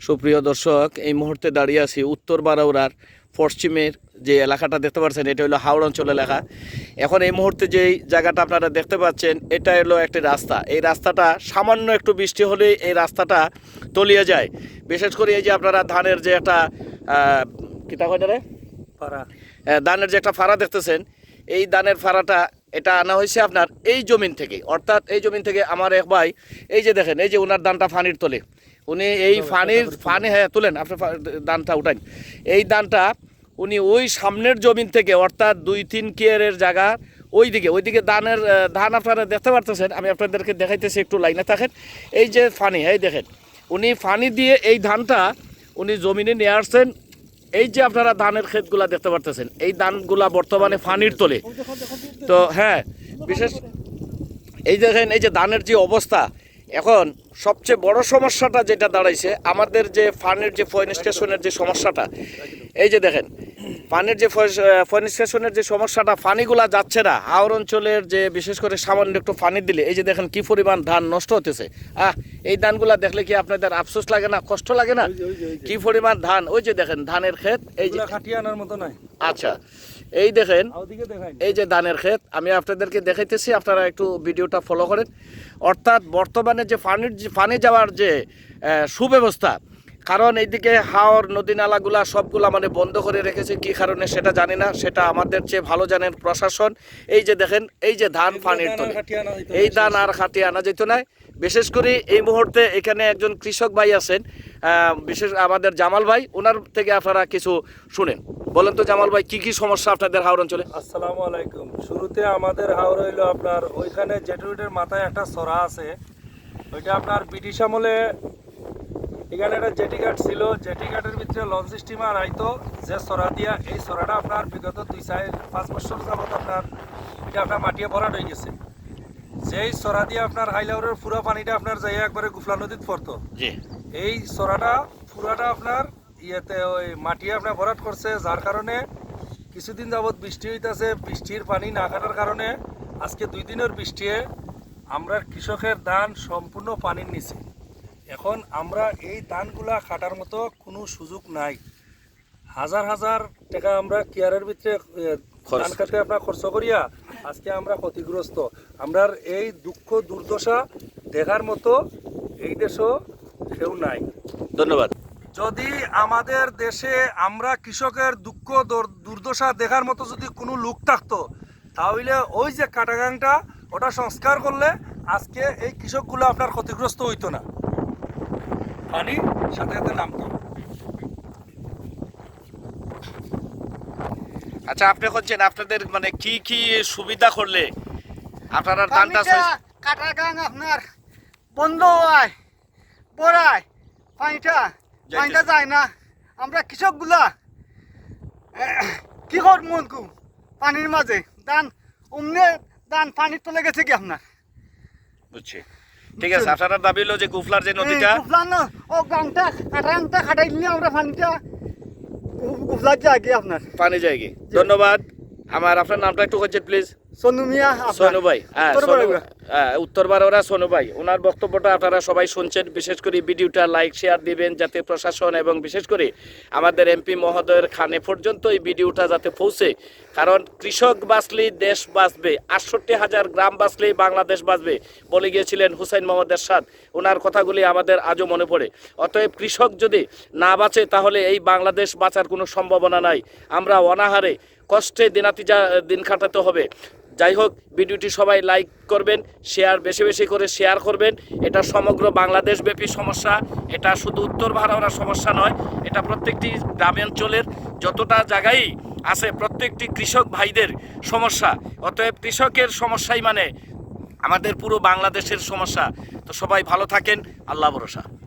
সুপ্রিয় দর্শক, এই মুহূর্তে দাঁড়িয়ে আছি উত্তর বারাউরার পশ্চিমের যে এলাকাটা দেখতে পাচ্ছেন, এটা হলো হাওড় অঞ্চল এলাকা। এখন এই মুহূর্তে যেই জায়গাটা আপনারা দেখতে পাচ্ছেন, এটা হলো একটি রাস্তা। এই রাস্তাটা সামান্য একটু বৃষ্টি হলেই এই রাস্তাটা তলিয়ে যায়। বিশেষ করে এই যে আপনারা ধানের যে একটা কিতা হয় রে ফাড়া, ধানের যে একটা ফাড়া দেখতেছেন, এই ধানের ফাড়াটা এটা আনা হয়েছে আপনার এই জমিন থেকে। অর্থাৎ এই জমিন থেকে আমার এক ভাই, এই যে দেখেন, এই যে ওনার ধানটা ফানির তোলে, উনি এই ফানি হ্যাঁ তুলেন, আপনার ধানটা উঠান। এই ধানটা উনি ওই সামনের জমিন থেকে, অর্থাৎ 2-3 কেয়ারের জায়গা ওইদিকে ধান আপনারা দেখতে পারতেছেন। আমি আপনাদেরকে দেখাইতেছি, একটু লাইনে থাকেন। এই যে ফানি, এই দেখেন, উনি ফানি দিয়ে এই ধানটা উনি জমিনে নিয়ে আসছেন। এই যে আপনারা ধানের ক্ষেতগুলা দেখতে পারতেছেন, এই ধানগুলা বর্তমানে ফানির তোলে। তো হ্যাঁ, বিশেষ এই দেখেন, এই যে ধানের যে অবস্থা এখন, সবচেয়ে বড় সমস্যাটা যেটা দাঁড়াইছে আমাদের যে ফানির যে ফয়েনস্টেশনের যে সমস্যাটা, এই যে দেখেন পানির যে ফয়েনস্টেশনের যে সমস্যাটা, পানিগুলা যাচ্ছে না হাওর অঞ্চলের। যে বিশেষ করে সামান্য একটু পানি দিলে এই যে দেখেন কি পরিমাণ ধান নষ্ট হতেছে। এই ধানগুলা দেখলে কি আপনাদের আফসোস লাগে না, কষ্ট লাগে না? কি পরিমাণ ধান, ওই যে দেখেন ধানের ক্ষেত, এই যে খাটিয়ে আনার মতো নয়। আচ্ছা, এই দেখেন, এই যে ধানের ক্ষেত আমি আপনাদেরকে দেখাইতেছি, আপনারা একটু ভিডিওটা ফলো করেন। অর্থাৎ বর্তমানে যে পানি যাওয়ার যে সুব্যবস্থা, কারণ এইদিকে হাওর নদী নালাগুলা সবগুলা মানে বন্ধ করে রেখেছে, কি কারণে সেটা জানি না, সেটা আমাদের চেয়ে ভালো জানেন প্রশাসন। এই যে দেখেন, এই যে ধান পানির তলে, এই ধান আর খাটিয়ে আনা যেত না। বিশেষ করে এই মুহূর্তে এখানে একজন কৃষক ভাই আছেন, বিশেষ আমাদের জামাল ভাই, ওনার থেকে আপনারা কিছু শুনেন। বলেন তো জামাল ভাই, কি কি সমস্যা আপনাদের হাওর অঞ্চলে? আসসালামু আলাইকুম। শুরুতে আমাদের হাওর হইলো আপনার ওইখানে জেটুইটের মাথায় একটা সরা আছে, ওইটা আপনার ব্রিটিশ আমলে এখানে একটা জেটিঘাট ছিল। জেটিঘাটের ভিতরে লঞ্চ স্টিমার আইতো যে সরা দিয়া, এই সরাটা আপনার বিগত 2-4-5 বছর যাবত আপনার মাটিয়ে ভরাট হয়ে গেছে। যেই সরা দিয়ে আপনার হাইলাউরের পুরো পানিটা আপনার যাইয়া একবারে গুফলা নদীত পড়তো। এই সরাটা পুরাটা আপনার ইয়েতে ওই মাটিয়ে আপনার ভরাট করছে, যার কারণে কিছুদিন যাবৎ বৃষ্টি হইতেছে। বৃষ্টির পানি না কাটার কারণে আজকে 2 দিনের বৃষ্টিতে আমরা কৃষকের ধান সম্পূর্ণ পানির নিচে। এখন আমরা এই ধানগুলা কাটার মতো কোনো সুযোগ নাই। হাজার হাজার টাকা আমরা কেয়ারের ভিতরে ধান কাটতে আপনার খরচ করিয়া আজকে আমরা ক্ষতিগ্রস্ত। আমরা এই দুঃখ দুর্দশা দেখার মতো এই দেশও কেউ নাই। ধন্যবাদ। যদি আমাদের দেশে আমরা কৃষকের দুঃখ দুর্দশা দেখার মতো যদি কোনো লোক থাকতো, তাহলে ওই যে কাটাগাংটা ওটা সংস্কার করলে আজকে এই কৃষকগুলো আপনার ক্ষতিগ্রস্ত হইতো না, পানি সাথে সাথে নামতো। আচ্ছা, আপনি হচ্ছেন আপনাদের মানে কি কি সুবিধা করলে আপনারা ধানটা কাটাগাং আপনার বন্ধ হয়, পড়ায় পানিটা যায় না। আমরা কৃষকগুলা কি করব পানির মাঝে ধান অমনে ধান পানির তলে গেছে কি আপনার। বুঝছি, ঠিক আছে। আপনার দাবি হলো যে গুফলার যে নদীটা, ও গাংটা কাটাগাংটা কাটাই দিলে আমরা পানিটা গুফলার যায় কি আপনার পানি যায় কি। ধন্যবাদ। আপনার নামটা একটু হচ্ছে প্লিজ। সোনু মিয়া, সোনু ভাই, উত্তর বারাউরা সোনু ভাই। ওনার বক্তব্যটা আপনারা সবাই শুনছেন। বিশেষ করে ভিডিওটা লাইক শেয়ার দিবেন, যাতে প্রশাসন এবং বিশেষ করে আমাদের এমপি মহোদয়ের খানে পর্যন্ত এই ভিডিওটা যাতে পৌঁছে। কারণ কৃষক বাঁচলেই দেশ বাঁচবে, 68,000 গ্রাম বাঁচলেই বাংলাদেশ বাঁচবে বলে গিয়েছিলেন হুসাইন মোহাম্মদ এরশাদ। ওনার কথাগুলি আমাদের আজও মনে পড়ে। অতএব কৃষক যদি না বাঁচে, তাহলে এই বাংলাদেশ বাঁচার কোনো সম্ভাবনা নাই। আমরা অনাহারে কষ্টে দিন কাটাতে হবে। যাই হোক, ভিডিওটি সবাই লাইক করবেন, বেশি বেশি করে শেয়ার করবেন। এটা সমগ্র বাংলাদেশ ব্যাপী সমস্যা, এটা শুধু উত্তর বারাউরার সমস্যা নয়, এটা প্রত্যেকটি গ্রামাঞ্চলের যতটা জায়গায় আছে প্রত্যেকটি কৃষক ভাইদের সমস্যা। অতএব কৃষকের সমস্যাই মানে আমাদের পুরো বাংলাদেশের সমস্যা। তো সবাই ভালো থাকেন, আল্লাহ ভরসা।